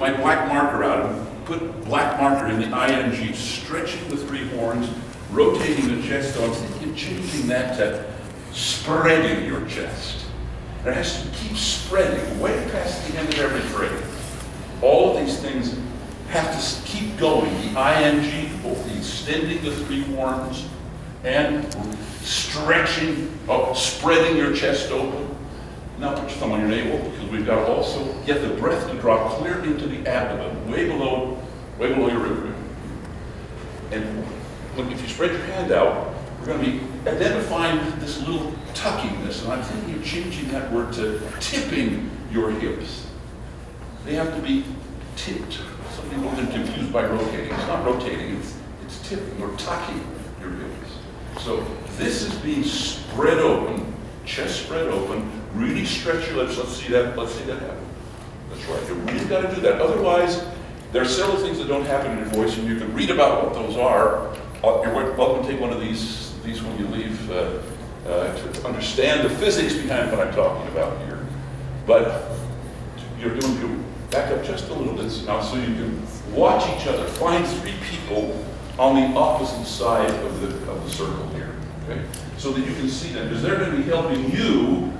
my black marker out and put black marker in the ing, stretching the three horns, rotating the chest. So I'm thinking of changing that to spreading your chest. It has to keep spreading way past the end of every phrase. All of these things have to keep going. The ing, both the extending the three horns and stretching, spreading your chest open. Now put your thumb on your navel, because we've got to also get the breath to drop clear into the abdomen, way below your rib cage. And if you spread your hand out, we're going to be identifying this little tuckiness, and I'm thinking of changing that word to tipping your hips. They have to be tipped. Some people get confused by rotating. It's not rotating, it's tipping or tucking your hips. So this is being spread open, chest spread open, really stretch your lips. Let's see that happen. That's right, you really got to do that. Otherwise, there are several things that don't happen in your voice, and you can read about what those are. You're welcome to take one of these when you leave to understand the physics behind what I'm talking about here. But you're back up just a little bit now so you can watch each other. Find three people on the opposite side of the circle here, okay? So that you can see them, because they're going to be helping you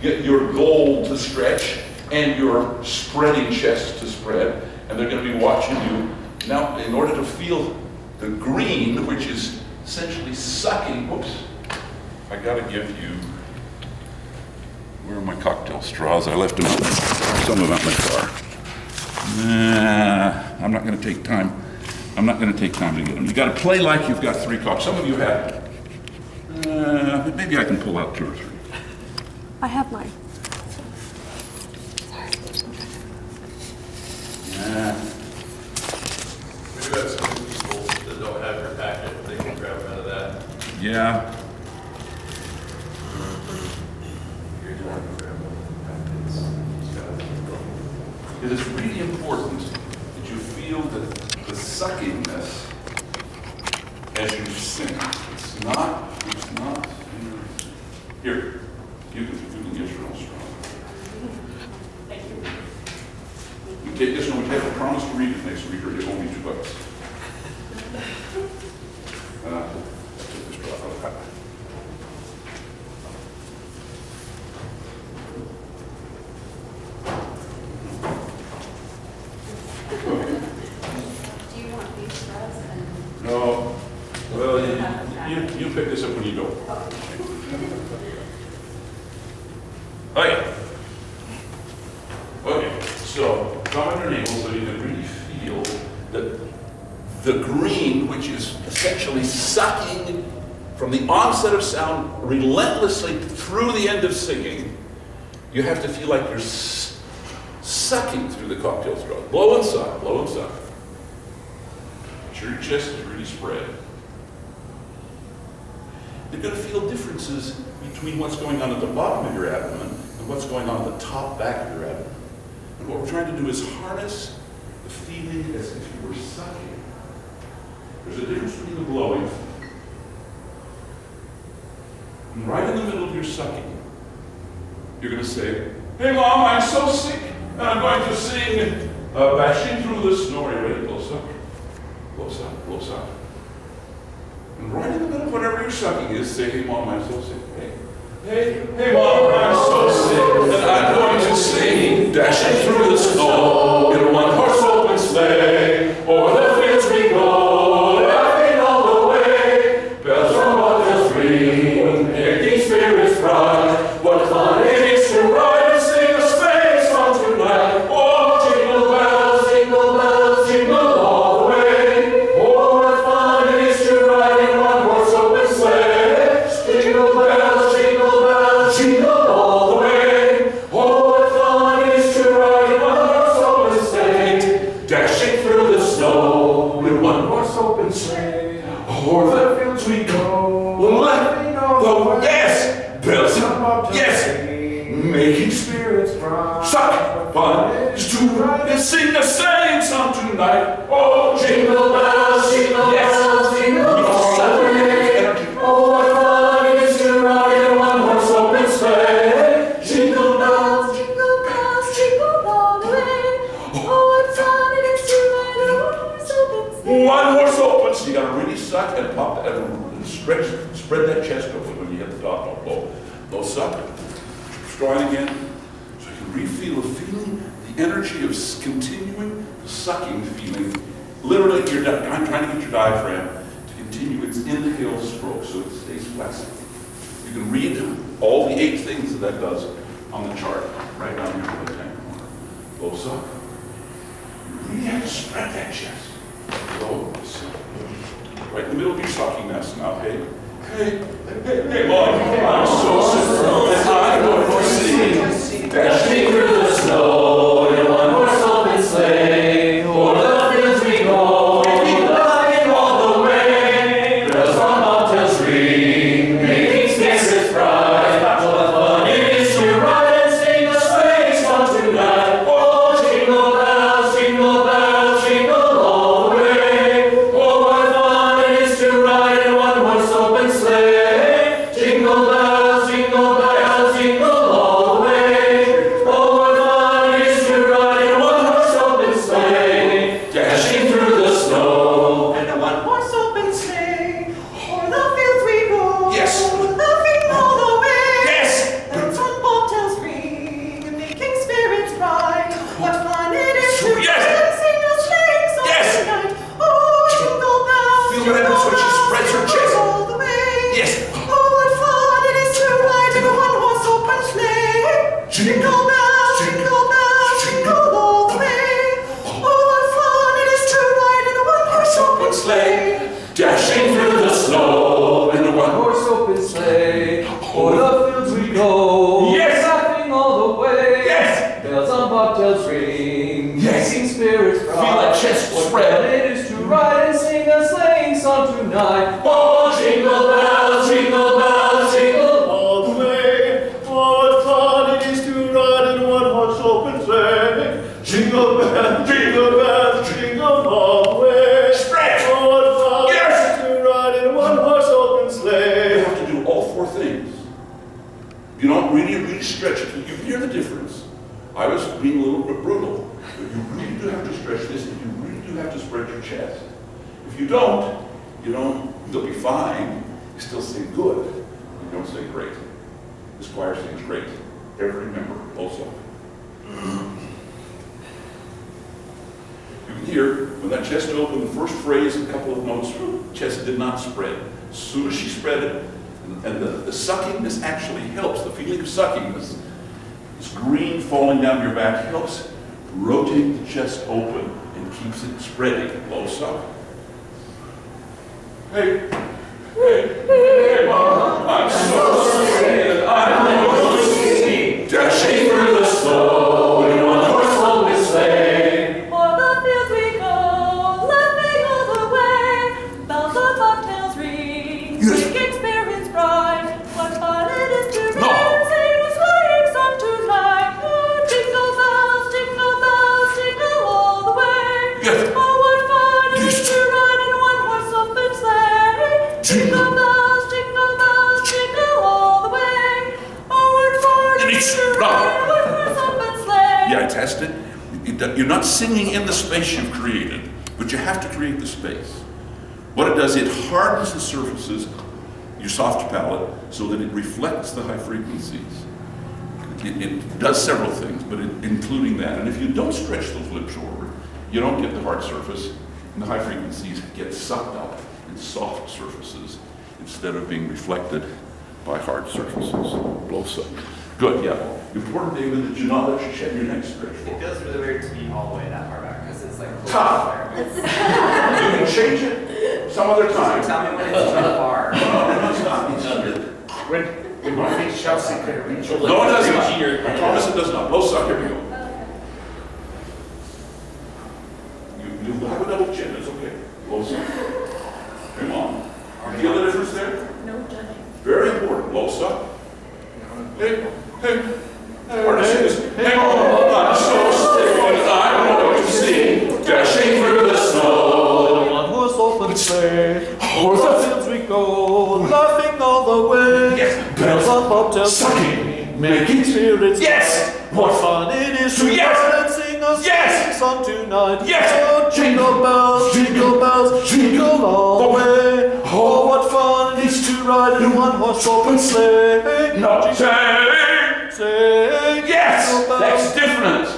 get your goal to stretch and your spreading chest to spread, and they're going to be watching you. Now, in order to feel the green, which is essentially sucking, whoops, I got to give you, where are my cocktail straws? I left them out, some of them in my car. I'm not going to take time. I'm not going to take time to get them. You got to play like you've got three cocks. Some of you have. Maybe I can pull out two or three. I have mine. Sorry. We've got some people that don't have your packet. They can grab out of that. Yeah. It is really important that you feel the suckingness as you sing. It's not, here, you can get your own straw. Thank you. You take this one, we have a promise to read it next week, or it won't be $2. I took this straw out of the cup. Do you want these straws? No. Well, you pick this up when you go. Okay. Okay, so thumb on your navel so you can really feel that the green, which is essentially sucking from the onset of sound relentlessly through the end of singing, you have to feel like you're sucking through the cocktail straw. Blow and suck, blow and suck. Make sure your chest is really spread. You're going to feel differences between what's going on at the bottom of your abdomen and what's going on at the top back of your abdomen. And what we're trying to do is harness the feeling as if you were sucking. There's a difference between the blowing and right in the middle of your sucking, you're going to say, "Hey Mom, I'm so sick, and I'm going to sing Bashing Through the Snow." Are you ready? Blow suck. Blow suck, blow suck. And right in the middle of whatever you're sucking is, say, "Hey Mom, I'm so sick." Hey Mom, I'm so sick, and I'm going to sing Dashing Through the Snow in a one-horse open sleigh. O'er the fields we go, laughing all the way. Bells from mountains ring, making spirits bright. What fun it is to ride and sing a sleigh song tonight. Oh, jingle bells, jingle all the way. Oh, what fun it is to ride in one-horse open sleigh. Jingle bells, jingle all the way. Oh, what fun it is to ride in one-horse open sleigh. Dashing through the snow in one-horse open sleigh. O'er the fields we go, laughing all the way. Yes, bells, yes, making spirits bright. Suck, fun is to ride and sing the same song tonight. Oh, jingle bells, yes, jingle all the way. Oh, what fun it is to ride in one-horse open sleigh. Jingle bells, jingle all the way. Oh, what fun One horse open. So you got to really suck and pop that and stretch, spread that chest open when you hit the top note. Low, low suck. Strong again. So you can refeel the feeling, the energy of continuing the sucking feeling. Literally, I'm trying to get your diaphragm to continue its inhale stroke so it stays flexible. You can read all the 8 things that does on the chart right down here in the left-hand corner. Low suck. You really have to spread that chest. Low suck. Right in the middle of your sucking nest now, hey? Hey, Mom, I'm so simple, and I'm going to sing. Dashing through the snow in a one-horse open sleigh, o'er the fields we go, laughing all the way. Bells on bobtails ring, making spirits bright. What fun it is to ride and sing a sleigh song tonight. Oh, jingle bells, jingle all the way. Oh, what fun it is to ride in a one-horse open sleigh. Jingle bells, jingle all the way. Oh, what fun it is to ride in a one-horse open sleigh, dashing through the snow. And a one-horse open sleigh, o'er the fields we go. Yes. Laughing all the way. Yes. Bells on bobtails ring, making spirits bright. What fun it is to Yes. ride and sing a sleigh song Yes. tonight. Oh, jingle bells, Feel what happens when she spreads her chest. all the way. Yes. Oh, what fun it is to ride in a one-horse open sleigh. Jingle bells, jingle all the way. Oh, what fun it is to ride in a one-horse open sleigh. Dashing through the snow in a one-horse. Horse open sleigh, o'er the fields we go. Yes. Laughing all the way. Yes. Bells on bobtails ring. Yes. Making spirits bright. Feel that chest What spread. fun it is to ride and sing a sleighing song tonight. Oh, jingle bells, All the way, what fun it is to ride in a one-horse open sleigh. Jingle bells, jingle all the way. Spread. Oh, what fun Yes. it is to ride in a one-horse open You sleigh. have to do all 4 things. You don't really stretch it. You hear the difference. I was being a little bit brutal, but you really do have to stretch this, and you really do have to spread your chest. If you don't, you'll be fine. You still sing good. You don't sing great. This choir sings great. Every member also. You can hear when that chest opened, the first phrase, a couple of notes, chest did not spread. As soon as she spread it, and the sucking, this actually helps. The feeling of sucking, this green falling down your back helps rotate the chest open and keeps it spreading. Low suck. Hey, Mom, I'm so sad. I'm going to sing. Dashing through the snow in a one-horse open sleigh. O'er the fields we go, laughing all the way. Bells on bobtails ring, making spirits bright. What fun it is to No. ride and sing a sleighing song tonight. Oh, jingle all the way. Yes. Oh, what fun it Yes. is to ride in a one-horse open sleigh. Jingle. Jingle all the way. Oh, what fun it is to ride in a one-horse open sleigh. Yeah, I tested. You're not singing in the space you've created, but you have to create the space. What it does, it hardens the surfaces, your soft palate, so that it reflects the high frequencies. It does several things, but including that. And if you don't stretch those lips forward, you don't get the hard surface, and the high frequencies get sucked up in soft surfaces instead of being reflected by hard surfaces. Blow suck. Good, yeah. Important, David, that you not let your neck stretch It forward. feels really weird to be all the way that far back because it's like Tough. close. You can change it some other time. Tell me when it's too far. No, it's not. It's under. When you reach Chelsea, could it reach your No, it doesn't. reach your- I promise it does not. Blow suck, here we go. You have a double chin, it's okay. Blow suck. Come on. You feel the difference there? No judging. Very important. Blow suck. Hey. Artist is, hey, I'm so stiff and I'm going to sing. Dashing through the snow. One-horse open sleigh, O'er o'er the the fields we go, laughing all the way. Yes. Bells on bobtails Sucking. ring, making spirits Yes. bright. What fun it is to Yes. ride and sing a a Yes! sleigh song tonight. Yes! Oh, jingle bells, jingle all the way. Oh, what fun it is to ride in a one-horse open sleigh. No, say, yes! Jingle bells. That's different.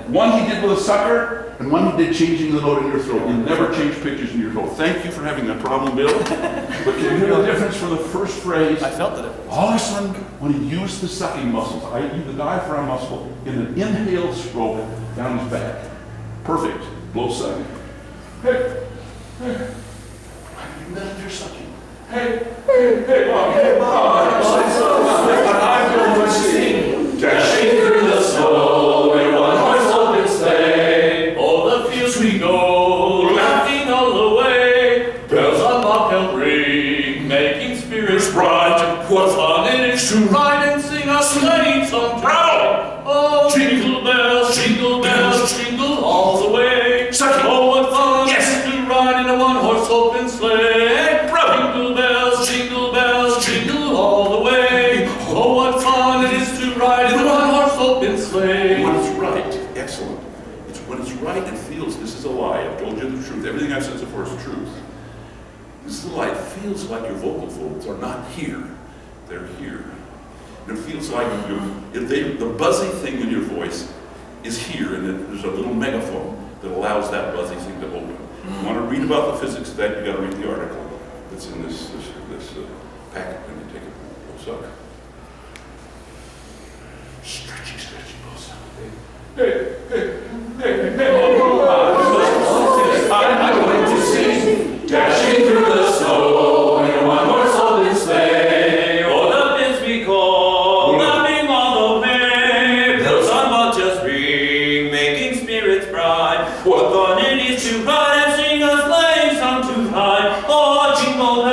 One he did with a sucker, and one he did changing the note in your throat. You never change pitches in your throat. Thank you for having that problem, Bill. But can you hear the difference from the first phrase? I felt the difference. All of a sudden, when he used the sucking muscles, i.e. the diaphragm muscle, in an inhale stroke down his back. Perfect. Blow suck. Hey, hey. You met your sucking. Hey, Mom. Hey, Mom. I'm going to sing. Dashing through the snow in one horse open sleigh. O'er the fields we go, laughing all the way. Bells on bobtail ring, making spirits bright. What fun it is to ride and sing a sleighing song tonight. Oh, jingle bells, jingle all the way. Second. Oh, what fun Yes. it is to ride in a one-horse open sleigh. Jingle bells, jingle all the way. Oh, what fun it is to ride in a one-horse open sleigh. When it's right, excellent. It's when it's right, it feels, this is a lie. I've told you the truth. Everything I've said so far is truth. This is a lie. It feels like your vocal folds are not here. They're here. And it feels like the buzzy thing in your voice is here, and there's a little megaphone that allows that buzzy thing to open. If you want to read about the physics of that, you got to read the article that's in this packet when you take it. Suck. Stretchy, boss. Hey, I'm going to sing, dashing through the snow in a one-horse open sleigh. Oh, the fields we go, laughing all the way. Bells on bobtails ring, making spirits bright. What fun it is to ride and sing a sleighing song tonight. Oh, jingle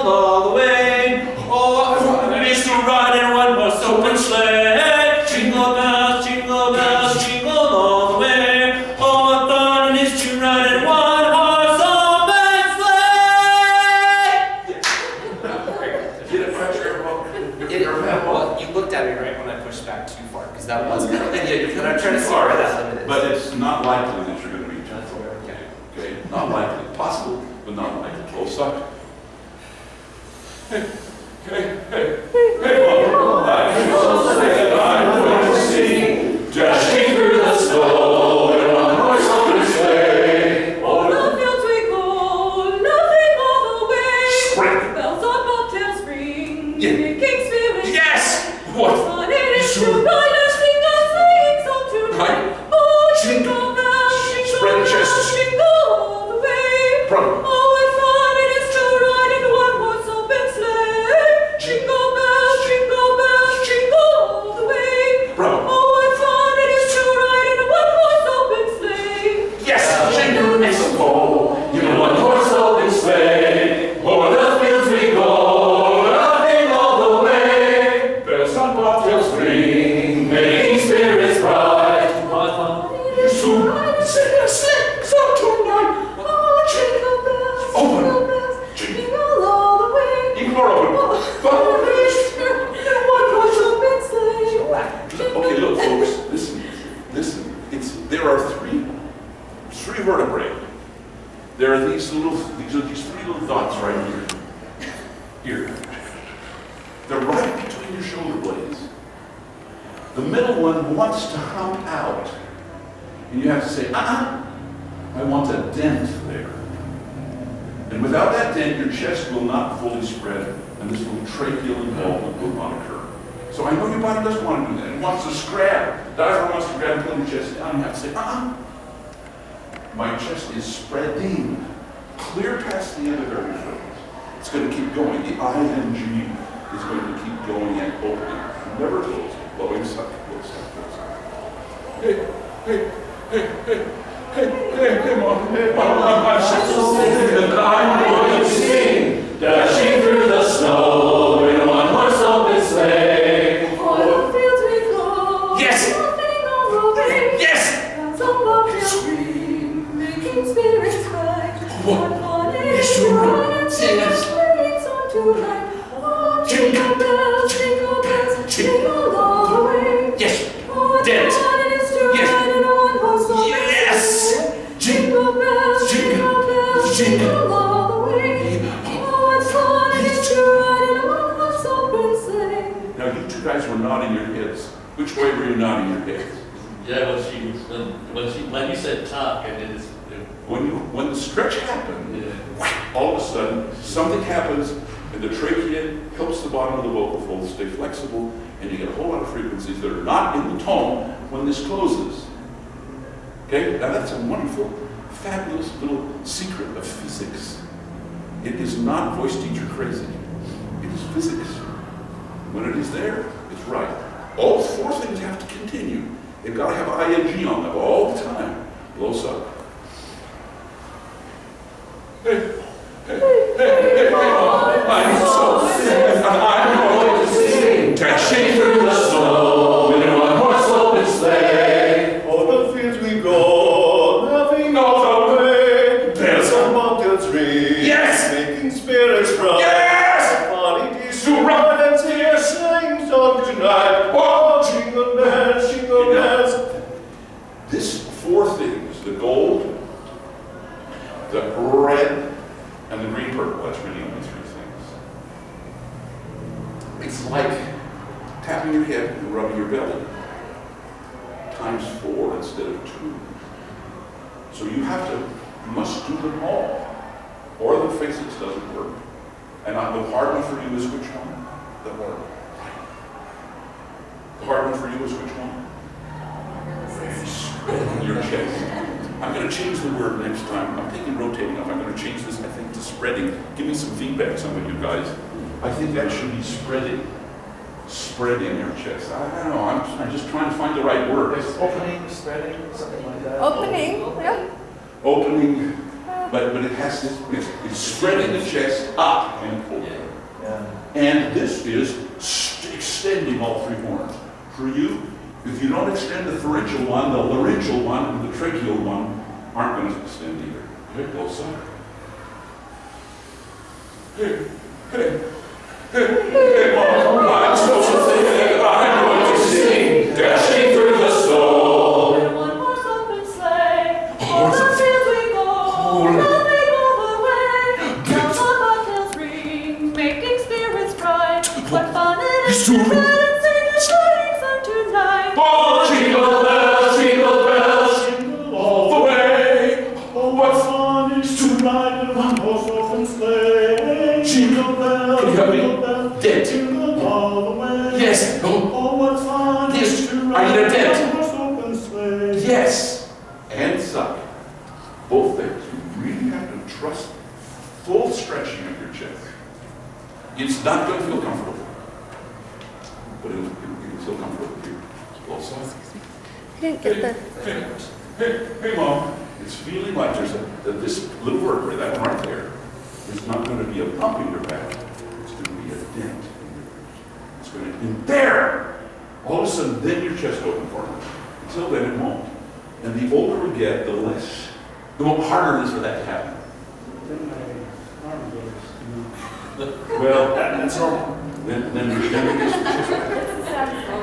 all the way. Oh, what fun it is to ride in a one-horse open sleigh. Jingle bells, jingle all the way. Oh, what fun it is to ride in a one-horse open sleigh. Well, you looked at me right when I pushed back too far, because that was kind of, Yeah, but I'm trying to see where that limit is. But it's not likely that you're going to reach That's it. where, okay. Okay, not likely. Possible, but not likely. Both suck. Hey, Mom. I'm going to sing, dashing through the snow in a one-horse open sleigh. O'er the fields we go, laughing all the way. Spring. Bells on bobtails ring, Yeah. making spirits Yes! bright. What? Fun it is to Sure. ride and sing a sleighing song tonight. Right. Oh, Jingle. jingle bells, Spread chest. jingle all the way. Bravo. Oh, what fun it is to ride in a one-horse open sleigh. Jingle bells, jingle all the way. Bravo. Oh, what fun it is to ride in a one-horse open sleigh. Yes! Jingle and go in a one-horse open sleigh. O'er the fields we go, laughing all the way. Bells on bobtails ring, making spirits bright. What fun it is to ride and Sing a sleighing song tonight. Oh, jingle bells, Open. jingle all the way. Ignore open. Oh, in a one-horse open sleigh. Okay, look, folks. Listen. There are three vertebrae. There are these three little dots right here. They're right between your shoulder blades. The middle one wants to hump out, and you have to say, I want a dent there. And without that dent, your chest will not fully spread, and this little tracheal involvement will not occur. So I know your body doesn't want to do that. It wants to scrap. Diaphragm wants to grab and pull your chest down. You have to say, My chest is spreading clear past the end of every phrase. It's going to keep going. The ing is going to keep going and opening. Never closing. Blowing suck. Hey, Mom. I'm going to sing, dashing through the snow in a one-horse open sleigh. O'er the fields we go, Yes. laughing all the way. Yes! Bells on bobtails ring, making spirits bright. What? What fun it is to ride and sing a sleighing song tonight. Oh, jingle bells, jingle all the way. Yes. Oh, what Dent. fun it you nodding your head? Yeah, when you said tuck, and it is. When the stretch happens, Yeah. all of a sudden, something happens, and the trachea helps the bottom of the vocal folds stay flexible, and you get a whole lot of frequencies that are not in the tone when this closes. Okay? Now that's a wonderful, fabulous little secret of physics. It is not voice teacher crazy. It is physics. When it is there, it's right. All four things have to continue. They've got to have ing on them all the time. Blows up. Hey, I'm so sick. I'm going to sing, dashing through the snow in a horse open sleigh. Over the fields we go, laughing all the way. Bells on mountains ring, Yes! making spirits bright. Yes! Party days to ride and sing a sleighing song tonight. Oh, jingle bells, jingle bells. This four things, the gold, the red, and the green purple, that's really only three things. It's like tapping your head and rubbing your belly, times 4 instead of 2. So you must do them all, or the physics doesn't work. And the hard one for you is which one? The hard one. The hard one for you is which one? Spreading your chest. I'm going to change the word next time. I'm thinking rotating up. I'm going to change this, I think, to spreading. Give me some feedback, some of you guys. I think that should be spreading. Spreading your chest. I don't know. I'm just trying to find the right word. There's opening, spreading, something like that. Opening, yeah. Opening, but it has to, it's spreading the chest up and open. Yeah. And this is extending all three horns. For you, if you don't extend the pharyngeal one, the laryngeal one, and the tracheal one aren't going to extend either. Here goes some. Hey, Mom, I'm supposed to think I'm going to sing, dashing through the snow. In one horse open sleigh, o'er the fields we go, laughing all the way. Bells on bobtails ring, making spirits bright. What fun it is to ride and sing a sleighing song tonight. Oh, jingle bells, jingle all the way. Oh, what fun it is to ride in one horse open sleigh. Jingle bells, Can you help me? jingle bells, Dent. jingle all the way. Yes. Oh, what fun it is Yes. to I ride need a in dent. one horse open sleigh. Yes. And suck. Both things. You really have to trust full stretching of your chest. It's not going to feel comfortable, but it'll feel comfortable here. Also, I didn't get the. hey, Mom. It's feeling like that this little vertebrae, that one right there, is not going to be a bump in your back. It's going to be a dent in your back. It's going to be there. All of a sudden, then your chest open for me. Until then, it won't. And the older we get, the more harder it is for that to happen. Well, That's normal. then we just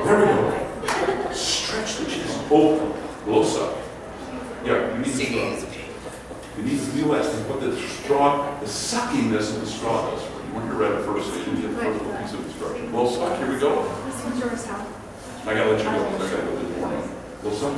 there we go. Stretch the chest. Open. Blow suck. Yeah, you need to feel. You need to feel that. What the straw, the suckiness of the straw does for you. When you're ready first, so you can get the first little piece of instruction. Blow suck. Here we go. I gotta let you go. I gotta go do more. Blow suck.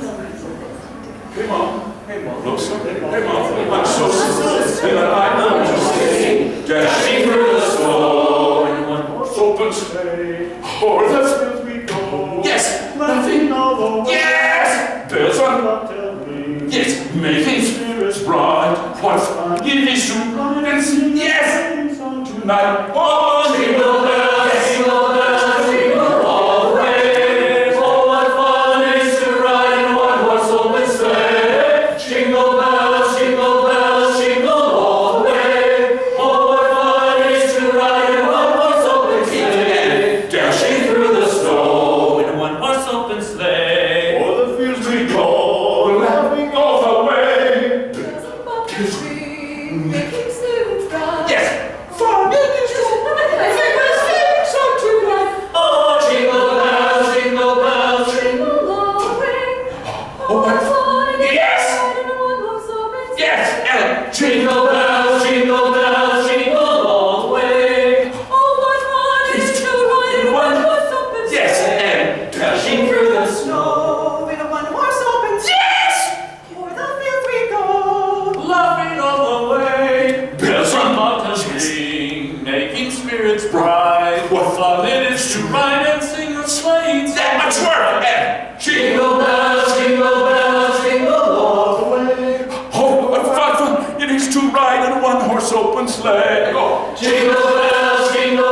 Hey, Mom. Hey, Mom. Blow suck. Hey, Mom. I'm so sorry. I'm going to sing. Dashing through the snow in one horse open sleigh. O'er the fields we go. Yes. Laughing all the way. Yes. Bells on bobtail ring. Yes. Making spirits bright. What fun it is to ride and sing. Yes. Song tonight. Oh, jingle bells, jingle bells, jingle all the way. Oh, what fun it is to ride in one horse open sleigh. Jingle bells, jingle bells, jingle all the way. Oh, what fun it is to ride in one horse open sleigh. Dashing through the snow. In one horse open sleigh. O'er the fields we go, laughing all the way. Bells on bobtails ring, making spirits bright. Yes. Fun it is to Sing a open sleigh. Go. Jingle bells, jingle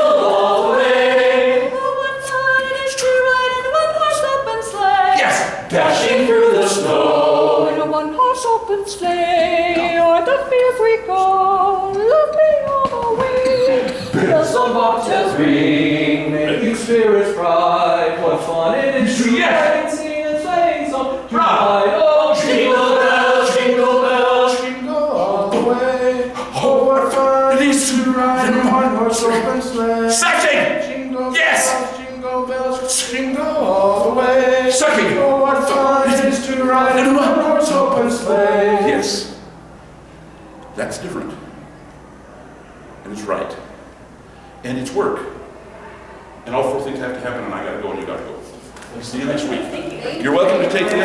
all the way. Oh, what fun it is to ride in a one-horse open sleigh. Yes. Dashing through the snow. In a one-horse open sleigh, o'er the fields we go, laughing all the way. Bells on bobtails ring, making spirits bright. What fun it is to Yes. ride and sing a sleighing song tonight. Oh, Jingle bells, jingle bells. Jingle all the way. Oh, what fun It is to ride in a one-horse open sleigh. Sucking. Jingle Yes. bells, jingle all the way. Sucking. Oh, what fun it is to ride in a one-horse open sleigh. Yes. That's different. And it's right. And it's work. And all four things have to happen, and I gotta go, and you gotta go. See you next week. You're welcome to take the next